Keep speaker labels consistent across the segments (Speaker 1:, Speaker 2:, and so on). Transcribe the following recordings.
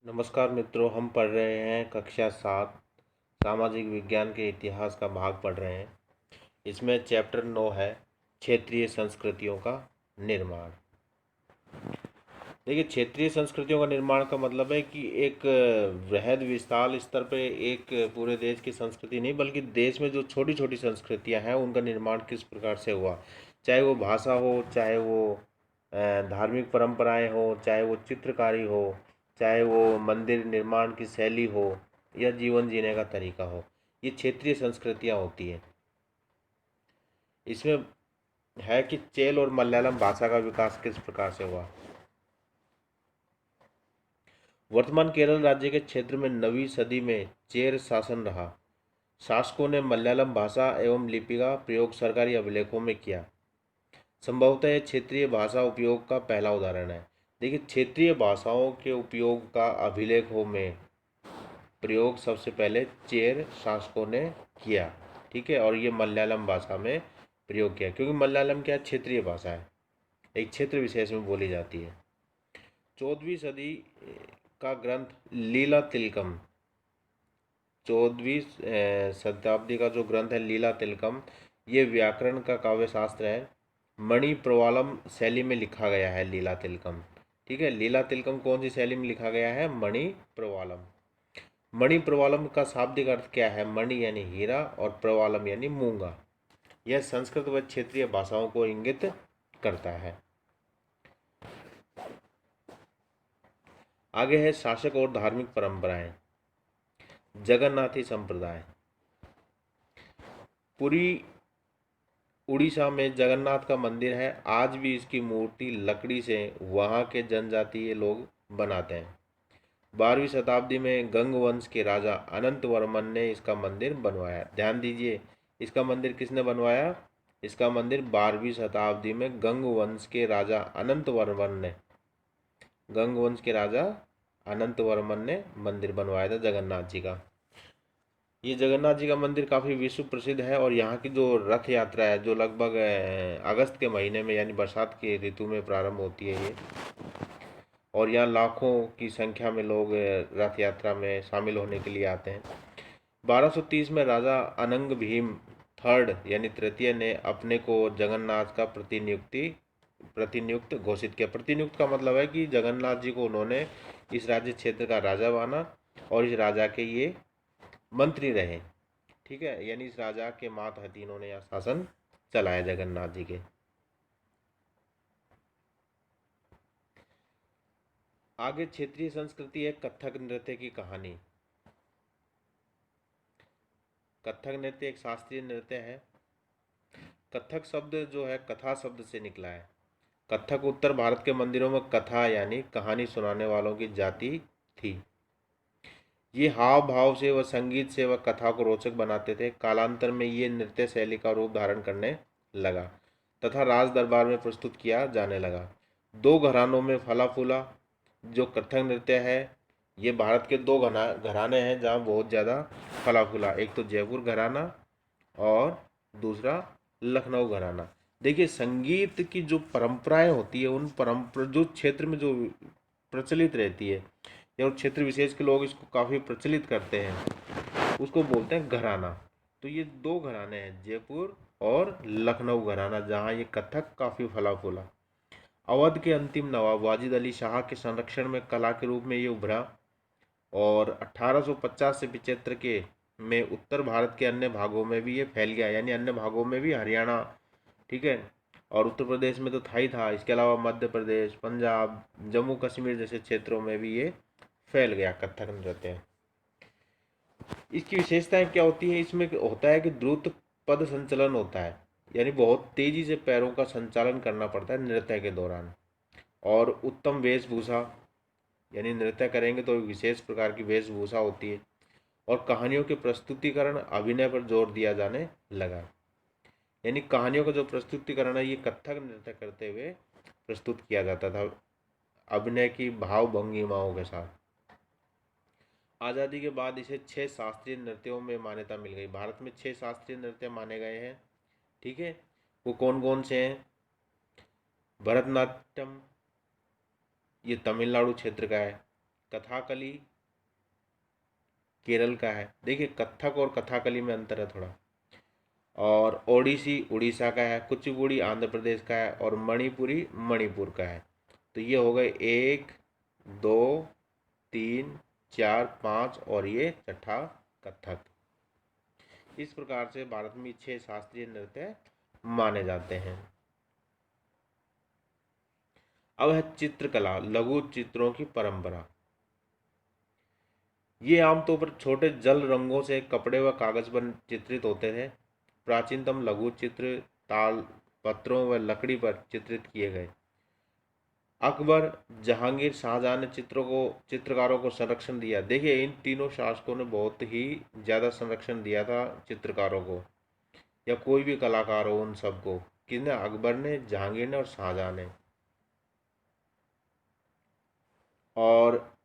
Speaker 1: नमस्कार मित्रों, हम पढ़ रहे हैं कक्षा 7 सामाजिक विज्ञान के इतिहास का भाग पढ़ रहे हैं। इसमें चैप्टर 9 है क्षेत्रीय संस्कृतियों का निर्माण। देखिए, क्षेत्रीय संस्कृतियों का निर्माण का मतलब है कि एक वृहद विशाल स्तर पे एक पूरे देश की संस्कृति नहीं, बल्कि देश में जो छोटी छोटी संस्कृतियां हैं उनका निर्माण किस प्रकार से हुआ। चाहे वो भाषा हो, चाहे वो धार्मिक परंपराएं हो, चाहे वो चित्रकारी हो, चाहे वो मंदिर निर्माण की शैली हो, या जीवन जीने का तरीका हो, ये क्षेत्रीय संस्कृतियां होती हैं। इसमें है कि चेल और मलयालम भाषा का विकास किस प्रकार से हुआ। वर्तमान केरल राज्य के क्षेत्र में 9वीं सदी में चेर शासन रहा। शासकों ने मलयालम भाषा एवं लिपि का प्रयोग सरकारी अभिलेखों में किया। संभवतः यह क्षेत्रीय भाषा उपयोग का पहला उदाहरण है। देखिए, क्षेत्रीय भाषाओं के उपयोग का अभिलेखों में प्रयोग सबसे पहले चेर शासकों ने किया। ठीक है, और ये मलयालम भाषा में प्रयोग किया, क्योंकि मलयालम क्या क्षेत्रीय भाषा है, एक क्षेत्र विशेष में बोली जाती है। 14वीं सदी का ग्रंथ लीला तिलकम, 14वीं शताब्दी का जो ग्रंथ है लीला तिलकम, ये व्याकरण का काव्य शास्त्र है। मणि प्रवालम शैली में लिखा गया है लीला तिलकम। ठीक है, लीला तिलकम कौन सी शैली में लिखा गया है? मणि प्रवालम। मणि प्रवालम का शाब्दिक अर्थ क्या है? मणि यानी हीरा और प्रवालम यानी मूंगा। यह संस्कृत व क्षेत्रीय भाषाओं को इंगित करता है। आगे है शासक और धार्मिक परंपराएं। जगन्नाथी संप्रदाय। पूरी उड़ीसा में जगन्नाथ का मंदिर है। आज भी इसकी मूर्ति लकड़ी से वहाँ के जनजातीय लोग बनाते हैं। 12वीं शताब्दी में गंग वंश के राजा अनंत वर्मन ने इसका मंदिर बनवाया। ध्यान दीजिए, इसका मंदिर किसने बनवाया? इसका मंदिर 12वीं शताब्दी में गंग वंश के राजा अनंत वर्मन ने, गंग वंश के राजा अनंत वर्मन ने मंदिर बनवाया था जगन्नाथ जी का। ये जगन्नाथ जी का मंदिर काफ़ी विश्व प्रसिद्ध है, और यहाँ की जो रथ यात्रा है, जो लगभग अगस्त के महीने में यानी बरसात के ऋतु में प्रारंभ होती है ये, और यहाँ लाखों की संख्या में लोग रथ यात्रा में शामिल होने के लिए आते हैं। 1230 में राजा अनंग भीम थर्ड यानी तृतीय ने अपने को जगन्नाथ का प्रतिनियुक्त घोषित किया। प्रतिनियुक्त का मतलब है कि जगन्नाथ जी को उन्होंने इस राज्य क्षेत्र का राजा माना, और इस राजा के ये मंत्री रहे। ठीक है, यानी इस राजा के मातहत इन्होंने यहाँ शासन चलाया जगन्नाथ जी के। आगे क्षेत्रीय संस्कृति है कथक नृत्य की कहानी। कथक नृत्य एक शास्त्रीय नृत्य है। कथक शब्द जो है कथा शब्द से निकला है। कथक उत्तर भारत के मंदिरों में कथा यानी कहानी सुनाने वालों की जाति थी। ये हाव भाव से व संगीत से व कथा को रोचक बनाते थे। कालांतर में ये नृत्य शैली का रूप धारण करने लगा तथा राज दरबार में प्रस्तुत किया जाने लगा। दो घरानों में फला फूला जो कथक नृत्य है, ये भारत के दो घराने हैं जहाँ बहुत ज़्यादा फला फूला। एक तो जयपुर घराना और दूसरा लखनऊ घराना। देखिए, संगीत की जो परंपराएं होती है, उन परंपरा जो क्षेत्र में जो प्रचलित रहती है, या उस क्षेत्र विशेष के लोग इसको काफ़ी प्रचलित करते हैं, उसको बोलते हैं घराना। तो ये दो घराने हैं, जयपुर और लखनऊ घराना, जहाँ ये कथक काफ़ी फला फूला। अवध के अंतिम नवाब वाजिद अली शाह के संरक्षण में कला के रूप में ये उभरा, और 1850 से 75 के में उत्तर भारत के अन्य भागों में भी ये फैल गया, यानी अन्य भागों में भी, हरियाणा, ठीक है, और उत्तर प्रदेश में तो था ही था, इसके अलावा मध्य प्रदेश, पंजाब, जम्मू कश्मीर जैसे क्षेत्रों में भी ये फैल गया कथक नृत्य। इसकी विशेषताएं क्या होती है? इसमें होता है कि द्रुत पद संचलन होता है, यानी बहुत तेजी से पैरों का संचालन करना पड़ता है नृत्य के दौरान, और उत्तम वेशभूषा, यानी नृत्य करेंगे तो विशेष प्रकार की वेशभूषा होती है, और कहानियों के प्रस्तुतिकरण अभिनय पर जोर दिया जाने लगा। यानी कहानियों का जो प्रस्तुतिकरण है, ये कथक नृत्य करते हुए प्रस्तुत किया जाता था, अभिनय की भाव भंगिमाओं के साथ। आज़ादी के बाद इसे 6 शास्त्रीय नृत्यों में मान्यता मिल गई। भारत में 6 शास्त्रीय नृत्य माने गए हैं। ठीक है, वो कौन कौन से हैं? भरतनाट्यम, ये तमिलनाडु क्षेत्र का है। कथाकली केरल का है। देखिए कथक और कथाकली में अंतर है थोड़ा। और ओडिसी उड़ीसा का है, कुचिपुड़ी आंध्र प्रदेश का है, और मणिपुरी मणिपुर का है। तो ये हो गए 1 2 3 4 5 और ये छठा कथक। इस प्रकार से भारत में 6 शास्त्रीय नृत्य माने जाते हैं। अब है चित्रकला, लघु चित्रों की परंपरा। ये आमतौर पर छोटे जल रंगों से कपड़े व कागज पर चित्रित होते थे। प्राचीनतम लघु चित्र ताल पत्रों व लकड़ी पर चित्रित किए गए। अकबर, जहांगीर, शाहजहां ने चित्रकारों को संरक्षण दिया। देखिए इन तीनों शासकों ने बहुत ही ज़्यादा संरक्षण दिया था चित्रकारों को, या कोई भी कलाकार हो उन सबको। किसने? अकबर ने, जहांगीर ने और शाहजहां ने। और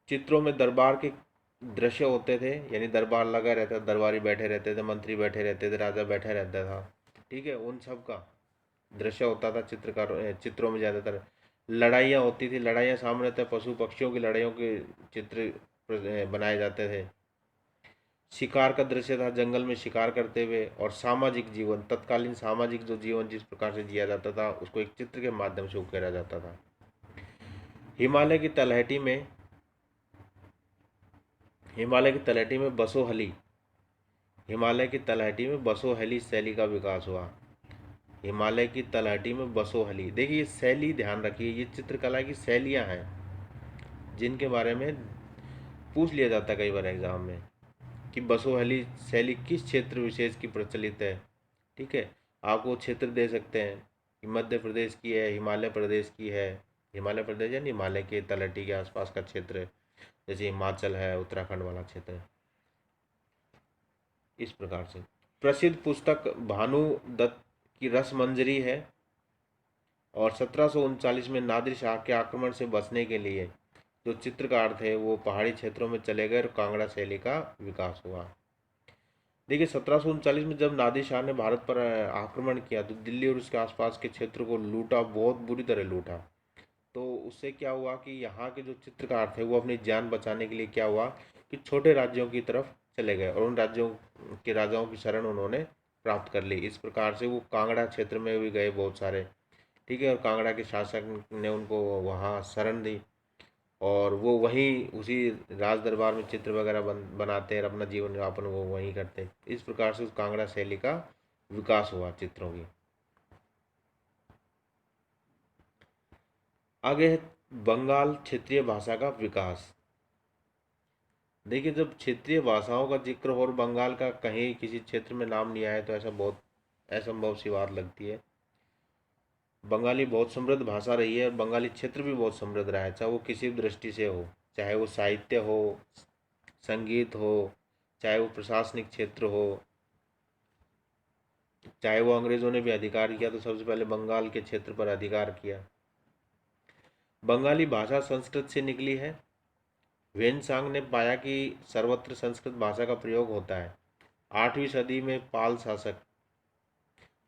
Speaker 1: चित्रों में दरबार के दृश्य होते थे, यानी दरबार लगा रहता, दरबारी बैठे रहते थे, मंत्री बैठे रहते थे, राजा बैठा रहता था। ठीक है, उन सब का दृश्य होता था चित्रों में। ज़्यादातर लड़ाइयाँ होती थी, लड़ाइयाँ सामान्यतः पशु पक्षियों की लड़ाइयों के चित्र बनाए जाते थे। शिकार का दृश्य था, जंगल में शिकार करते हुए। और सामाजिक जीवन, तत्कालीन सामाजिक जो जीवन जिस प्रकार से जिया जाता था उसको एक चित्र के माध्यम से उकेरा जाता था। हिमालय की तलहटी में बसोहली शैली का विकास हुआ। हिमालय की तलहटी में बसोहली, देखिए ये शैली ध्यान रखिए, ये चित्रकला की शैलियाँ हैं जिनके बारे में पूछ लिया जाता है कई बार एग्जाम में कि बसोहली शैली किस क्षेत्र विशेष की प्रचलित है। ठीक है, आपको क्षेत्र दे सकते हैं कि मध्य प्रदेश की है, हिमालय प्रदेश की है। हिमालय प्रदेश यानी हिमालय के तलहटी के आसपास का क्षेत्र, जैसे हिमाचल है, उत्तराखंड वाला क्षेत्र। इस प्रकार से प्रसिद्ध पुस्तक भानु दत्त की रसमंजरी है। और 1739 में नादिर शाह के आक्रमण से बचने के लिए जो चित्रकार थे वो पहाड़ी क्षेत्रों में चले गए और कांगड़ा शैली का विकास हुआ। देखिए 1739 में जब नादिर शाह ने भारत पर आक्रमण किया तो दिल्ली और उसके आसपास के क्षेत्र को लूटा, बहुत बुरी तरह लूटा। तो उससे क्या हुआ कि यहाँ के जो चित्रकार थे वो अपनी जान बचाने के लिए क्या हुआ कि छोटे राज्यों की तरफ चले गए और उन राज्यों के राजाओं की शरण उन्होंने प्राप्त कर ली। इस प्रकार से वो कांगड़ा क्षेत्र में भी गए बहुत सारे। ठीक है, और कांगड़ा के शासक ने उनको वहाँ शरण दी और वो वहीं उसी राज दरबार में चित्र वगैरह बनाते हैं और अपना जीवन यापन वो वहीं करते। इस प्रकार से उस कांगड़ा शैली का विकास हुआ चित्रों की। आगे है बंगाल क्षेत्रीय भाषा का विकास। देखिए जब क्षेत्रीय भाषाओं का जिक्र हो और बंगाल का कहीं किसी क्षेत्र में नाम नहीं आए तो ऐसा बहुत असंभव सी बात लगती है। बंगाली बहुत समृद्ध भाषा रही है और बंगाली क्षेत्र भी बहुत समृद्ध रहा है, चाहे वो किसी भी दृष्टि से हो, चाहे वो साहित्य हो, संगीत हो, चाहे वो प्रशासनिक क्षेत्र हो, चाहे वो अंग्रेजों ने भी अधिकार किया तो सबसे पहले बंगाल के क्षेत्र पर अधिकार किया। बंगाली भाषा संस्कृत से निकली है। वेनसांग ने पाया कि सर्वत्र संस्कृत भाषा का प्रयोग होता है। 8वीं सदी में पाल शासक,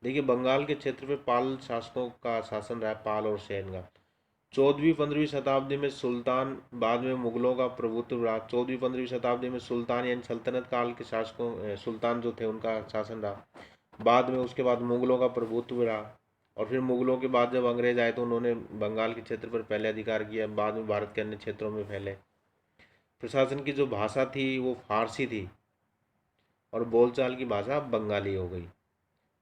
Speaker 1: देखिए बंगाल के क्षेत्र में पाल शासकों का शासन रहा, पाल और सेन का। 14वीं-15वीं शताब्दी में सुल्तान, बाद में मुगलों का प्रभुत्व रहा। 14वीं-15वीं शताब्दी में सुल्तान यानी सल्तनत काल के शासकों, सुल्तान जो थे उनका शासन रहा। बाद में उसके बाद मुगलों का प्रभुत्व रहा और फिर मुगलों के बाद जब अंग्रेज आए तो उन्होंने बंगाल के क्षेत्र पर पहले अधिकार किया, बाद में भारत के अन्य क्षेत्रों में फैले। प्रशासन की जो भाषा थी वो फारसी थी और बोलचाल की भाषा बंगाली हो गई।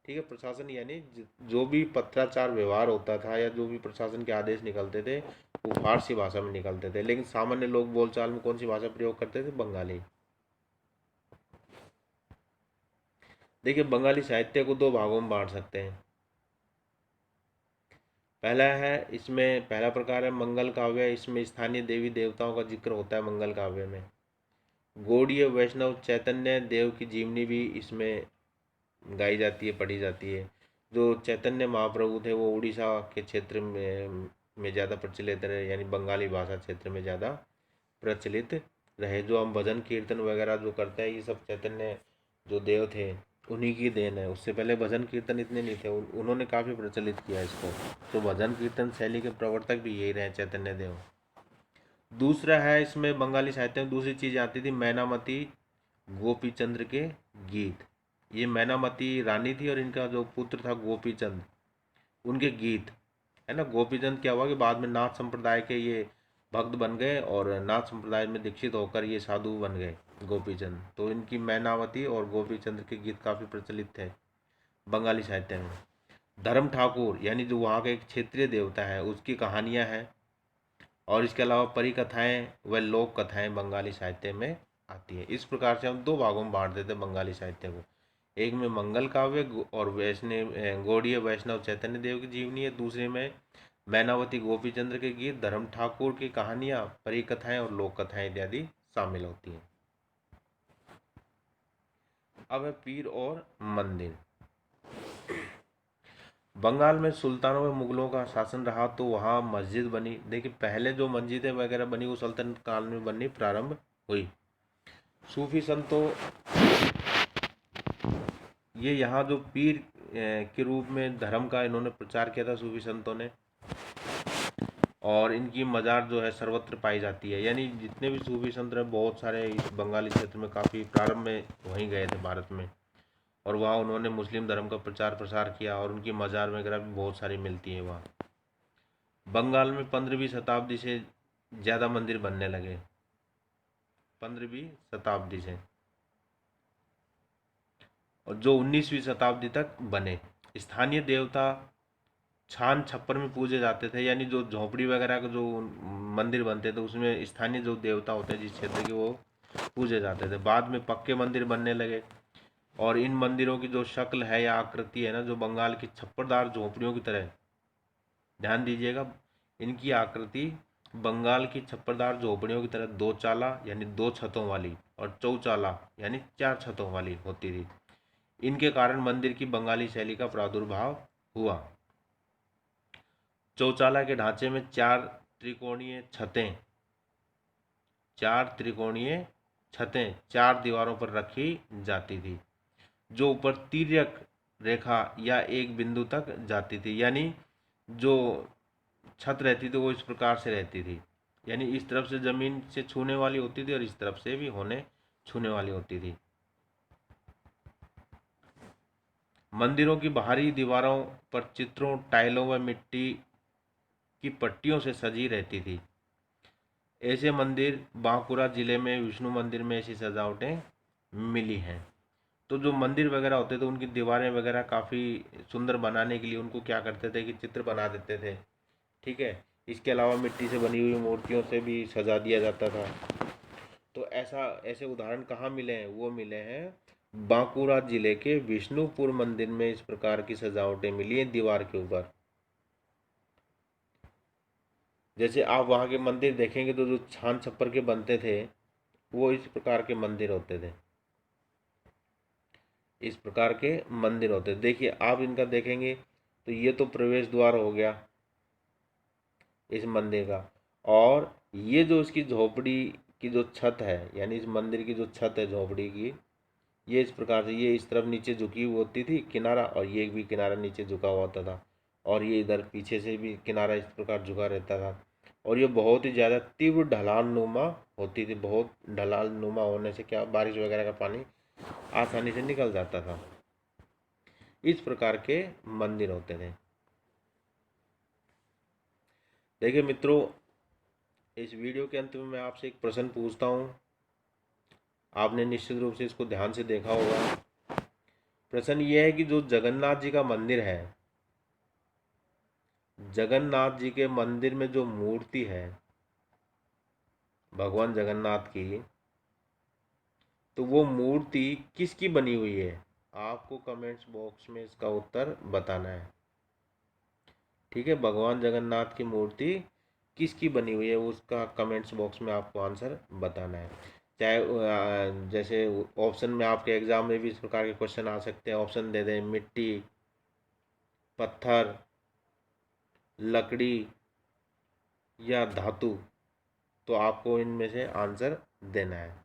Speaker 1: ठीक है, प्रशासन यानी जो भी पत्राचार व्यवहार होता था या जो भी प्रशासन के आदेश निकलते थे वो फारसी भाषा में निकलते थे, लेकिन सामान्य लोग बोलचाल में कौन सी भाषा प्रयोग करते थे? बंगाली। देखिए बंगाली साहित्य को दो भागों में बांट सकते हैं। पहला है, इसमें पहला प्रकार है मंगल काव्य। इसमें स्थानीय देवी देवताओं का जिक्र होता है मंगल काव्य में। गौड़ीय वैष्णव चैतन्य देव की जीवनी भी इसमें गाई जाती है, पढ़ी जाती है। जो चैतन्य महाप्रभु थे वो उड़ीसा के क्षेत्र में ज़्यादा प्रचलित रहे, यानी बंगाली भाषा क्षेत्र में ज़्यादा प्रचलित रहे। जो हम भजन कीर्तन वगैरह जो करते हैं ये सब चैतन्य जो देव थे उन्हीं की देन है। उससे पहले भजन कीर्तन इतने नहीं थे, उन्होंने काफ़ी प्रचलित किया इसको। तो भजन कीर्तन शैली के प्रवर्तक भी यही रहे, चैतन्य देव। दूसरा है इसमें बंगाली साहित्य में दूसरी चीज़ आती थी मैनामती गोपीचंद्र के गीत। ये मैनामती रानी थी और इनका जो पुत्र था गोपीचंद, उनके गीत है ना। गोपीचंद क्या हुआ कि बाद में नाथ संप्रदाय के ये भक्त बन गए और नाथ संप्रदाय में दीक्षित होकर ये साधु बन गए गोपीचंद। तो इनकी मैनावती और गोपीचंद के गीत काफ़ी प्रचलित थे बंगाली साहित्य में। धर्म ठाकुर यानी जो वहाँ का एक क्षेत्रीय देवता है उसकी कहानियाँ हैं, और इसके अलावा परी कथाएँ व लोक कथाएँ बंगाली साहित्य में आती है। इस प्रकार से हम दो भागों में बांट देते हैं बंगाली साहित्य को, एक में मंगल काव्य और वैष्णव गौड़ीय वैष्णव चैतन्य देव की जीवनी है, दूसरे में मैनावती गोपीचंद्र के गीत, धर्म ठाकुर की कहानियाँ, परी कथाएं और लोक कथाएं इत्यादि शामिल होती हैं। अब है पीर और मंदिर। बंगाल में सुल्तानों व मुगलों का शासन रहा तो वहाँ मस्जिद बनी। देखिए पहले जो मस्जिदें वगैरह बनी वो सल्तनत काल में बननी प्रारंभ हुई। सूफी संतों ये यहाँ जो पीर के रूप में धर्म का इन्होंने प्रचार किया था सूफी संतों ने, और इनकी मज़ार जो है सर्वत्र पाई जाती है। यानी जितने भी सूफी संत हैं बहुत सारे इस बंगाली क्षेत्र में काफ़ी प्रारंभ में वहीं गए थे भारत में, और वहाँ उन्होंने मुस्लिम धर्म का प्रचार प्रसार किया, और उनकी मज़ार वगैरह भी बहुत सारी मिलती हैं वहाँ। बंगाल में 15वीं शताब्दी से ज़्यादा मंदिर बनने लगे, 15वीं शताब्दी से, और जो 19वीं शताब्दी तक बने। स्थानीय देवता छान छप्पर में पूजे जाते थे, यानी जो झोपड़ी वगैरह का जो मंदिर बनते थे उसमें स्थानीय जो देवता होते हैं जिस क्षेत्र के वो पूजे जाते थे। बाद में पक्के मंदिर बनने लगे, और इन मंदिरों की जो शक्ल है या आकृति है ना, जो बंगाल की छप्परदार झोपड़ियों की तरह, ध्यान दीजिएगा, इनकी आकृति बंगाल की छप्परदार झोपड़ियों की तरह दो चाला यानी दो छतों वाली और चौचाला यानी चार छतों वाली होती थी। इनके कारण मंदिर की बंगाली शैली का प्रादुर्भाव हुआ। चौचाला के ढांचे में चार त्रिकोणीय छतें चार दीवारों पर रखी जाती थी, जो ऊपर तिर्यक रेखा या एक बिंदु तक जाती थी। यानी जो छत रहती थी वो इस प्रकार से रहती थी, यानी इस तरफ से जमीन से छूने वाली होती थी और इस तरफ से भी छूने वाली होती थी। मंदिरों की बाहरी दीवारों पर चित्रों, टाइलों व मिट्टी की पट्टियों से सजी रहती थी। ऐसे मंदिर बांकुरा जिले में विष्णु मंदिर में ऐसी सजावटें मिली हैं। तो जो मंदिर वगैरह होते थे उनकी दीवारें वगैरह काफ़ी सुंदर बनाने के लिए उनको क्या करते थे कि चित्र बना देते थे, ठीक है। इसके अलावा मिट्टी से बनी हुई मूर्तियों से भी सजा दिया जाता था। तो ऐसे उदाहरण कहाँ मिले हैं? वो मिले हैं बांकुरा जिले के विष्णुपुर मंदिर में इस प्रकार की सजावटें मिली हैं दीवार के ऊपर। जैसे आप वहाँ के मंदिर देखेंगे तो जो छान छप्पर के बनते थे वो इस प्रकार के मंदिर होते थे, इस प्रकार के मंदिर होते थे। देखिए आप इनका देखेंगे तो ये तो प्रवेश द्वार हो गया इस मंदिर का, और ये जो इसकी झोपड़ी की जो छत है, यानी इस मंदिर की जो छत है झोपड़ी की, ये इस प्रकार से ये इस तरफ नीचे झुकी हुई होती थी किनारा, और ये भी किनारा नीचे झुका हुआ होता था, और ये इधर पीछे से भी किनारा इस प्रकार झुका रहता था, और ये बहुत ही ज़्यादा तीव्र ढलान नुमा होती थी। बहुत ढलान नुमा होने से क्या बारिश वगैरह का पानी आसानी से निकल जाता था। इस प्रकार के मंदिर होते थे। देखिए मित्रों, इस वीडियो के अंत में मैं आपसे एक प्रश्न पूछता हूँ, आपने निश्चित रूप से इसको ध्यान से देखा होगा। प्रश्न ये है कि जो जगन्नाथ जी का मंदिर है, जगन्नाथ जी के मंदिर में जो मूर्ति है भगवान जगन्नाथ की, तो वो मूर्ति किसकी बनी हुई है? आपको कमेंट्स बॉक्स में इसका उत्तर बताना है, ठीक है। भगवान जगन्नाथ की मूर्ति किसकी बनी हुई है उसका कमेंट्स बॉक्स में आपको आंसर बताना है। चाहे जैसे ऑप्शन में आपके एग्जाम में भी इस प्रकार के क्वेश्चन आ सकते हैं, ऑप्शन दे दें मिट्टी, पत्थर, लकड़ी या धातु, तो आपको इनमें से आंसर देना है।